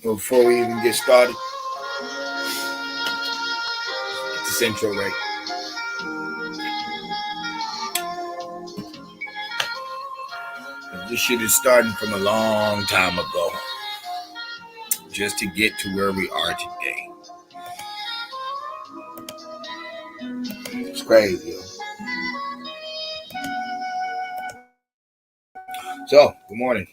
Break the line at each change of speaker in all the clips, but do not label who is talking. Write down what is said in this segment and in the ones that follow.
Before we even get started, get this intro right. This shit is starting from a long time ago, just to get to where we are today. It's crazy, yo. So, good morning.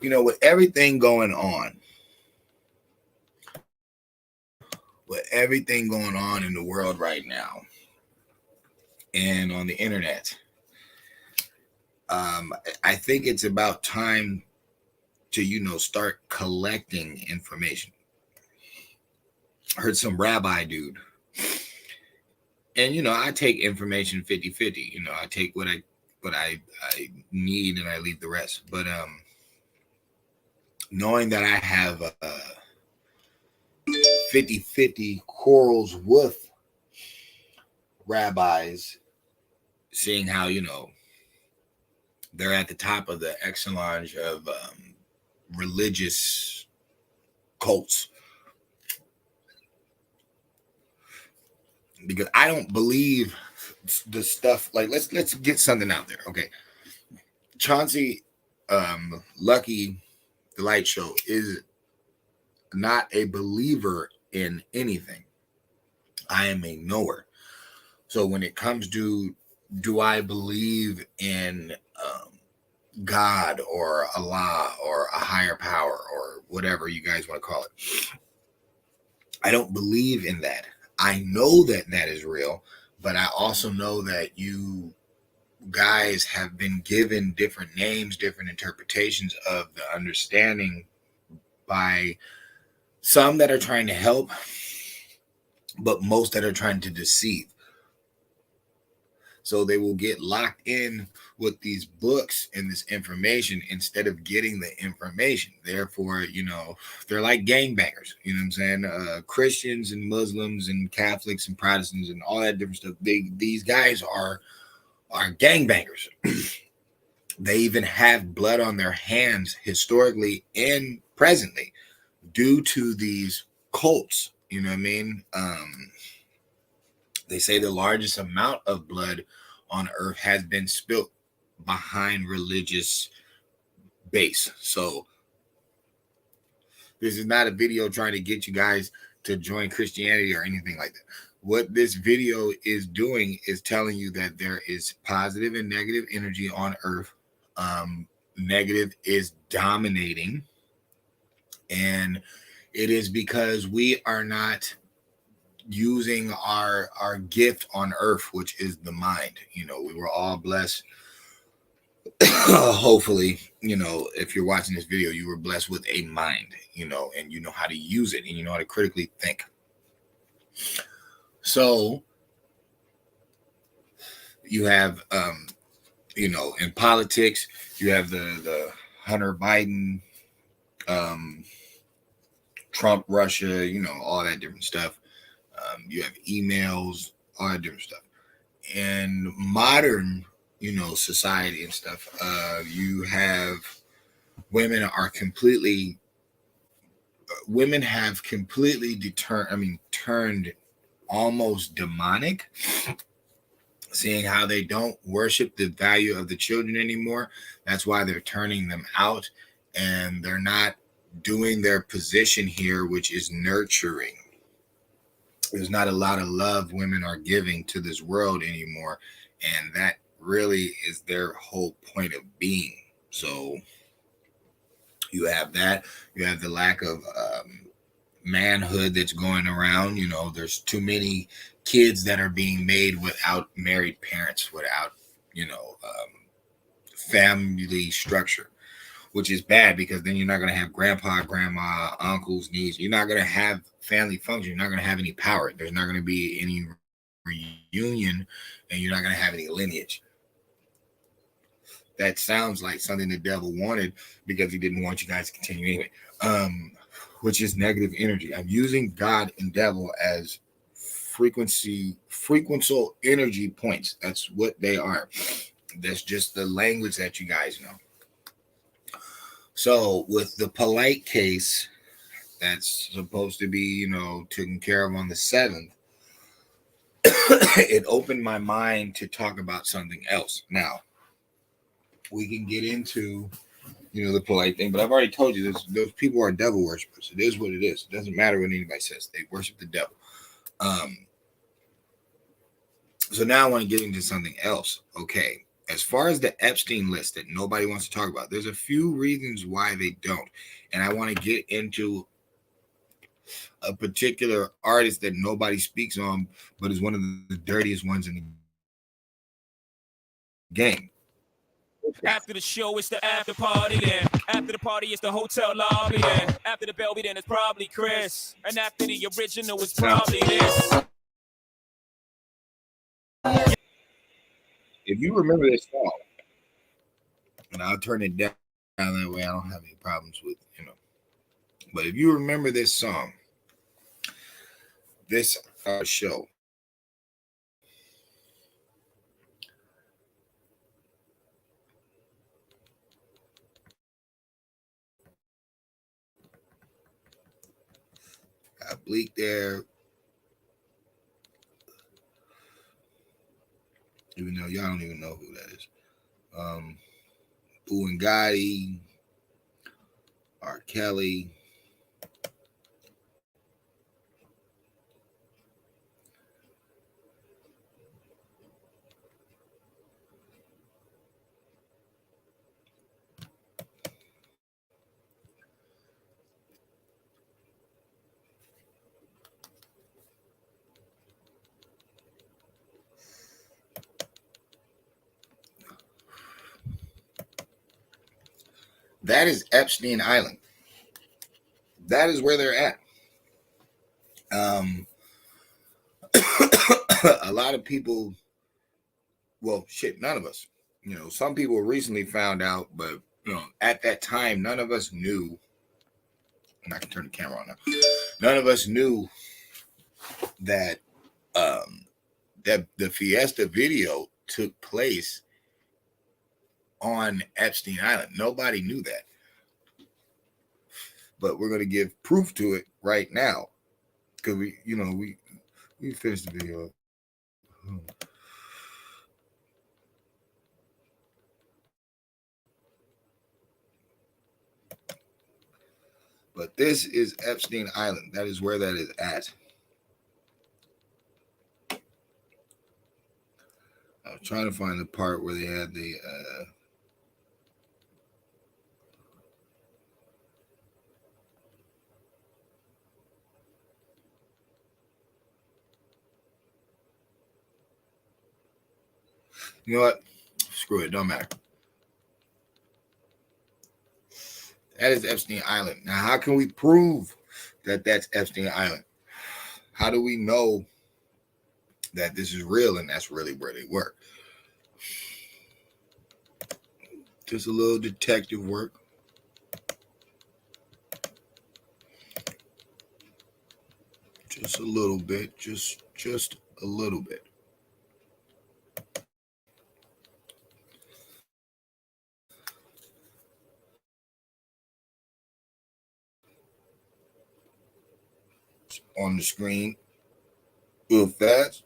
With everything going on, in the world right now, and on the internet, I think it's about time to, start collecting information. I heard some rabbi dude, and I take information 50-50. I take what I need and I leave the rest. But knowing that I have 50-50 quarrels with rabbis, seeing how they're at the top of the echelon of religious cults, because I don't believe the stuff. Like, let's get something out there, okay? Chauncey Lucky, the Light Show, is not a believer in anything. I am a knower. So when it comes to, do I believe in God or Allah or a higher power or whatever you guys want to call it, I don't believe in that. I know that is real, but I also know that you guys have been given different names, different interpretations of the understanding by some that are trying to help, but most that are trying to deceive. So they will get locked in with these books and this information instead of getting the information. Therefore, they're like gangbangers. You know what I'm saying? Christians and Muslims and Catholics and Protestants and all that different stuff. These guys are gangbangers. They even have blood on their hands historically and presently due to these cults. You know what I mean? They say the largest amount of blood on earth has been spilt behind religious base. So this is not a video trying to get you guys to join Christianity or anything like that. What this video is doing is telling you that there is positive and negative energy on earth. Negative is dominating, and it is because we are not using our gift on earth, which is the mind. We were all blessed. Hopefully, if you're watching this video, you were blessed with a mind, and you know how to use it, and you know how to critically think. So you have in politics, you have the Hunter Biden, Trump, Russia, all that different stuff. You have emails, all that different stuff. And modern, society and stuff, you have women have completely turned almost demonic, seeing how they don't worship the value of the children anymore. That's why they're turning them out, and they're not doing their position here, which is nurturing. There's not a lot of love women are giving to this world anymore, and that really is their whole point of being. So you have that. You have the lack of manhood that's going around. There's too many kids that are being made without married parents, without family structure, which is bad, because then you're not going to have grandpa, grandma, uncles, nieces. You're not going to have family function. You're not going to have any power. There's not going to be any reunion, and you're not going to have any lineage. That sounds like something the devil wanted, because he didn't want you guys to continue anyway, which is negative energy. I'm using God and devil as frequency energy points. That's what they are. That's just the language that you guys know. So with the polite case that's supposed to be, taken care of on the 7th, it opened my mind to talk about something else. Now, we can get into, the polite thing, but I've already told you this. Those people are devil worshippers. It is what it is. It doesn't matter what anybody says. They worship the devil. So now I want to get into something else. Okay. As far as the Epstein list that nobody wants to talk about, there's a few reasons why they don't. And I want to get into a particular artist that nobody speaks on, but is one of the dirtiest ones in the game.
After the show, it's the after party then. After the party, it's the hotel lobby then. After the Belby, then it's probably Chris. And after the original, it's probably this.
If you remember this song, and I'll turn it down that way, I don't have any problems with, But if you remember this song, this show, got Bleak there, even though y'all don't even know who that is. Boo and Gotti, R. Kelly. That is Epstein Island. That is where they're at. A lot of people, well, shit, none of us. Some people recently found out, but at that time, none of us knew. And I can turn the camera on now. None of us knew that that the Fiesta video took place on Epstein Island. Nobody knew that. But we're going to give proof to it right now. Because we finished the video. But this is Epstein Island. That is where that is at. I was trying to find the part where they had the you know what? Screw it. Don't matter. That is Epstein Island. Now, how can we prove that that's Epstein Island? How do we know that this is real and that's really where they work? Just a little detective work. Just a little bit. Just a little bit. On the screen real fast.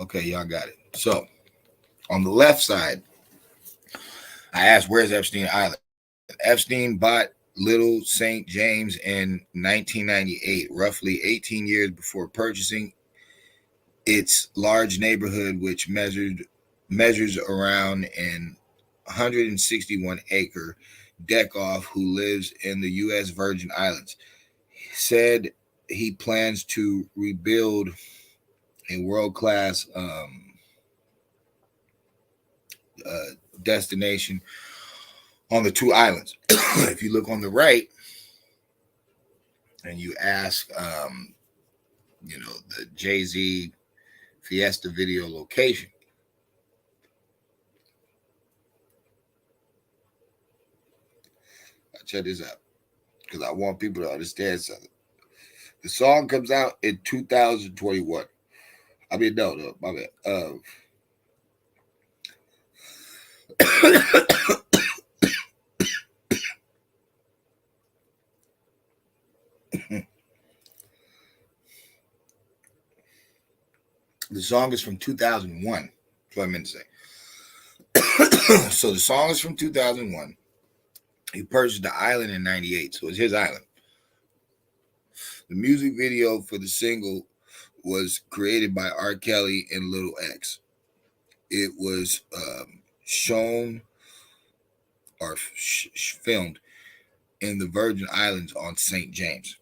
Okay, y'all got it. So on the left side, I asked, where's Epstein Island? Epstein bought Little St. James in 1998, roughly 18 years before purchasing its large neighborhood, which measures around an 161-acre deck off, who lives in the U.S. Virgin Islands. He said he plans to rebuild a world-class destination on the two islands. If you look on the right and you ask, the Jay-Z Fiesta video location, check this out, because I want people to understand something. The song comes out in 2021. I mean, no, my bad. The song is from 2001. That's what I meant to say. So the song is from 2001. He purchased the island in 98, so it's his island. The music video for the single was created by R. Kelly and Little X. It was shown or filmed in the Virgin Islands on St. James.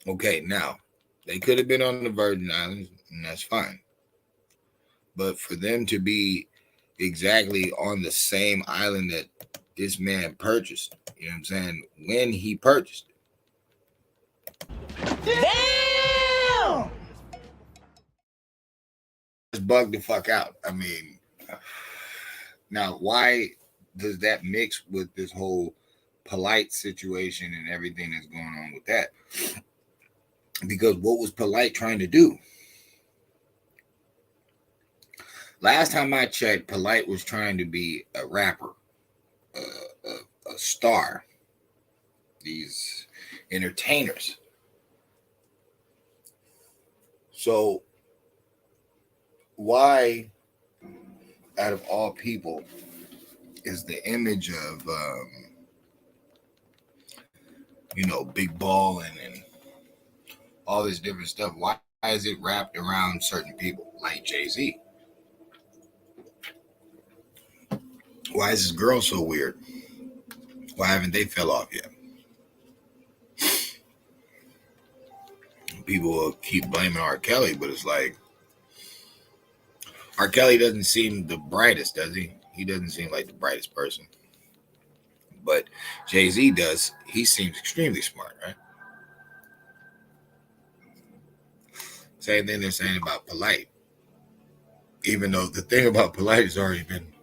Okay, now, they could have been on the Virgin Islands, and that's fine. But for them to be exactly on the same island that this man purchased, you know what I'm saying, when he purchased it. Damn! Just bugged the fuck out. I mean, now, why does that mix with this whole Polite situation and everything that's going on with that? Because what was Polite trying to do? Last time I checked, Polite was trying to be a rapper, a star, these entertainers. So why, out of all people, is the image of, Big Ball and all this different stuff, why is it wrapped around certain people like Jay-Z? Why is this girl so weird? Why haven't they fell off yet? People will keep blaming R. Kelly, but it's like, R. Kelly doesn't seem the brightest, does he? He doesn't seem like the brightest person. But Jay-Z does. He seems extremely smart, right? Same thing they're saying about Polite. Even though the thing about Polite has already been,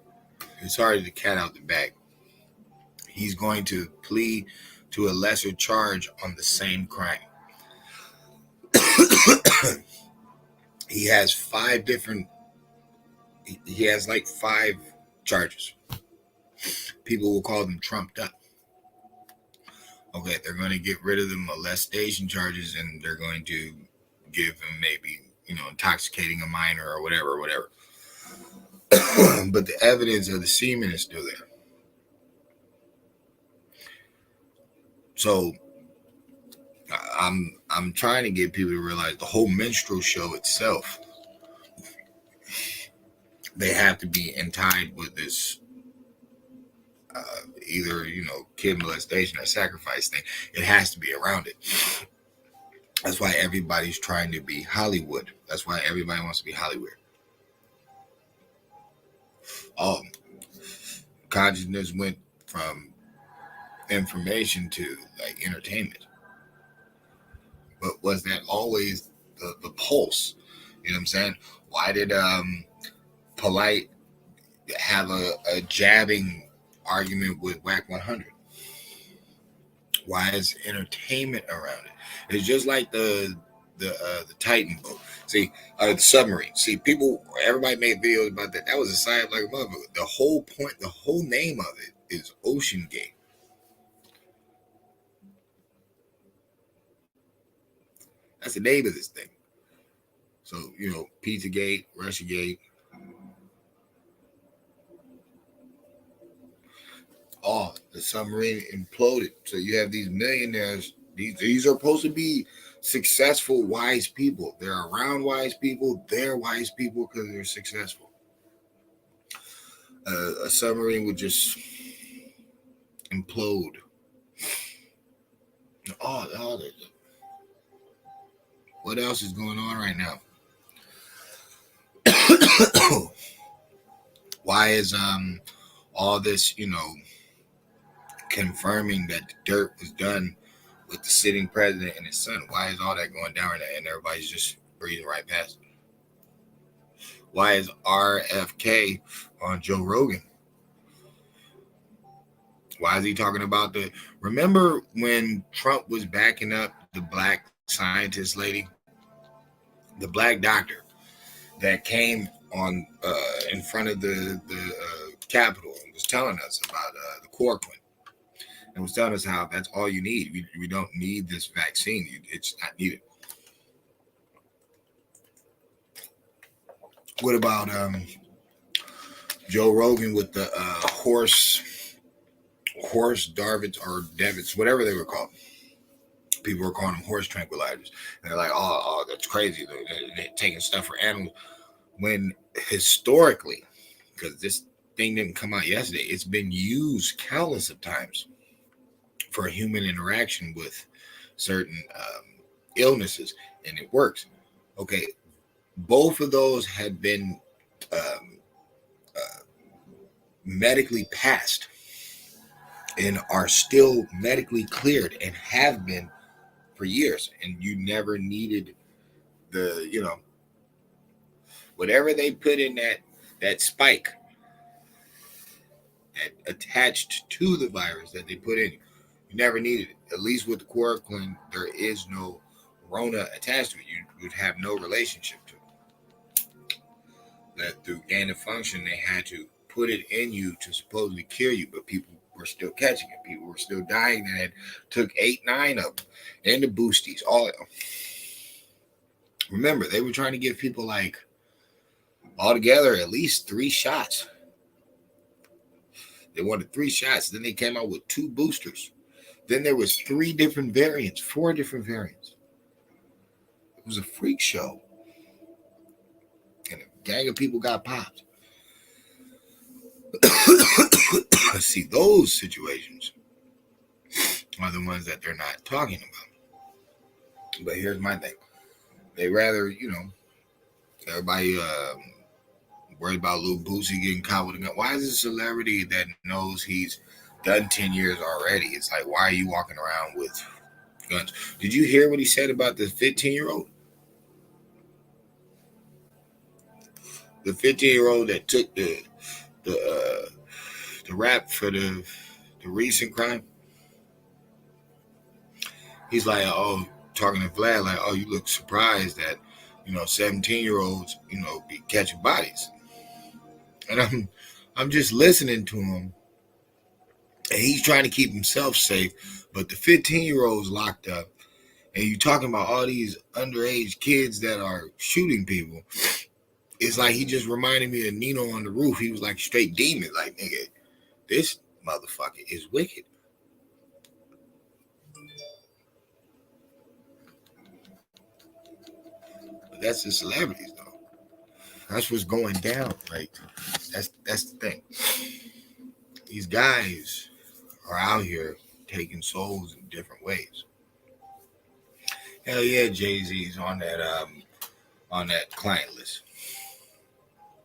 it's already the cat out the bag. He's going to plead to a lesser charge on the same crime. He has 5 different, he has like 5 charges. People will call them trumped up. Okay, they're going to get rid of the molestation charges and they're going to give him maybe, intoxicating a minor or whatever. But the evidence of the semen is still there. So I'm trying to get people to realize the whole minstrel show itself, they have to be entied with this either, kid molestation or sacrifice thing. It has to be around it. That's why everybody's trying to be Hollywood. That's why everybody wants to be Hollywood. Consciousness went from information to like entertainment. But was that always the pulse? You know what I'm saying? Why did Polite have a jabbing argument with Whack 100? Why is entertainment around it? It's just like the Titan boat. See, the submarine. See, everybody made videos about that. That was a side like a motherfucker. The whole point, the whole name of it is Ocean Gate. That's the name of this thing. So, Pizzagate, Russiagate. Oh, the submarine imploded. So you have these millionaires. These are supposed to be successful, wise people. They're around wise people. They're wise people because they're successful. A submarine would just implode. What else is going on right now? Why is all this, confirming that the dirt was done with the sitting president and his son? Why is all that going down and everybody's just breathing right past it? Why is RFK on Joe Rogan? Why is he talking about remember when Trump was backing up the black scientist lady, the black doctor that came on in front of the Capitol and was telling us about the chloroquine and was telling us how that's all you need. We don't need this vaccine. It's not needed. What about Joe Rogan with the horse Darvits or Devits, whatever they were called? People were calling them horse tranquilizers. And they're like, oh, that's crazy. They're taking stuff for animals. When historically, because this thing didn't come out yesterday, it's been used countless of times for human interaction with certain illnesses, and it works. Okay, both of those had been medically passed and are still medically cleared and have been for years, and you never needed the whatever they put in that spike that attached to the virus that they put in. You never needed it. At least with the chloroquine, there is no Rona attached to it. You would have no relationship to it. That through gain of function, they had to put it in you to supposedly cure you, but people were still catching it. People were still dying that had took 8, 9 of them, and the boosties, all of them. Remember, they were trying to give people like altogether at least 3 shots. They wanted 3 shots. Then they came out with 2 boosters. Then there was 3 different variants, 4 different variants. It was a freak show. And a gang of people got popped. See, those situations are the ones that they're not talking about. But here's my thing. They rather, everybody worried about Lil Boosie getting caught with a gun. Why is a celebrity that knows he's done 10 years already? It's like, why are you walking around with guns? Did you hear what he said about the 15-year-old? The 15-year-old that took the rap for the recent crime. He's like, talking to Vlad, like, you look surprised that 17-year-olds be catching bodies. And I'm just listening to him, and he's trying to keep himself safe, but the 15-year-old's locked up, and you talking about all these underage kids that are shooting people. It's like he just reminded me of Nino on the Roof. He was like straight demon. Like, nigga, this motherfucker is wicked. But that's the celebrities, though. That's what's going down, right? That's the thing. These guys are out here taking souls in different ways. Hell yeah, Jay-Z's on that client list.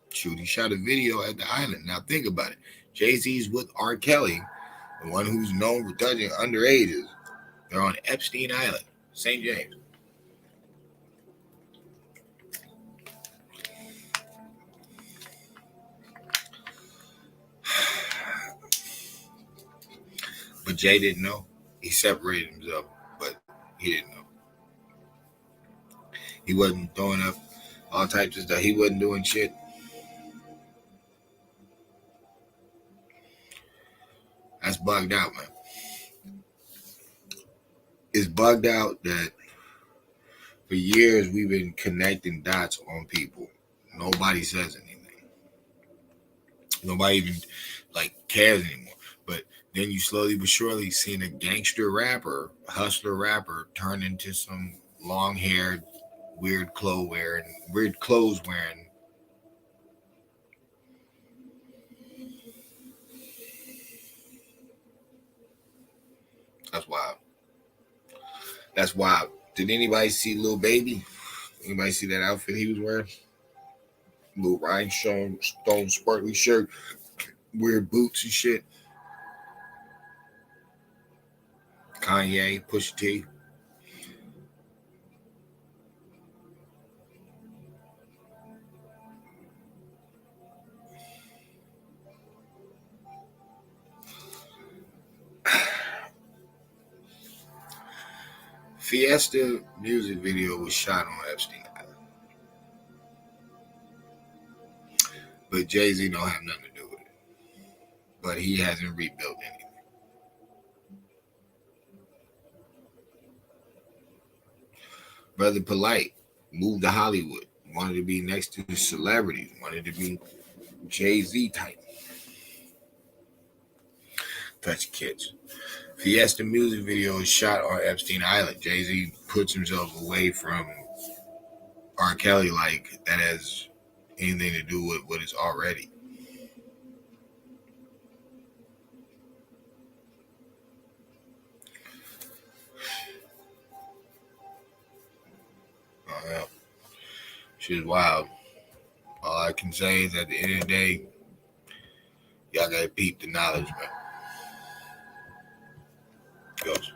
Shoot, he shot a video at the island. Now think about it. Jay-Z's with R. Kelly, the one who's known for touching underages. They're on Epstein Island, St. James. But Jay didn't know. He separated himself, but he didn't know. He wasn't throwing up all types of stuff. He wasn't doing shit. That's bugged out, man. It's bugged out that for years we've been connecting dots on people. Nobody says anything. Nobody even cares anymore. But then you slowly but surely seen a gangster rapper, hustler rapper turn into some long-haired, weird clothes wearing. That's wild. That's wild. Did anybody see Lil Baby? Anybody see that outfit he was wearing? Little rhinestone sparkly shirt, weird boots and shit. Kanye, Pusha T. FESTIA music video was shot on Epstein Island. But Jay-Z don't have nothing to do with it. but he hasn't rebuilt anything. Brother Polite moved to Hollywood, wanted to be next to celebrities, wanted to be Jay-Z type. Touch kids. Fiesta music video is shot on Epstein Island. Jay-Z puts himself away from R. Kelly like that has anything to do with what is already. Yeah. Shit is wild. All I can say is at the end of the day, y'all gotta peep the knowledge, man. Goes.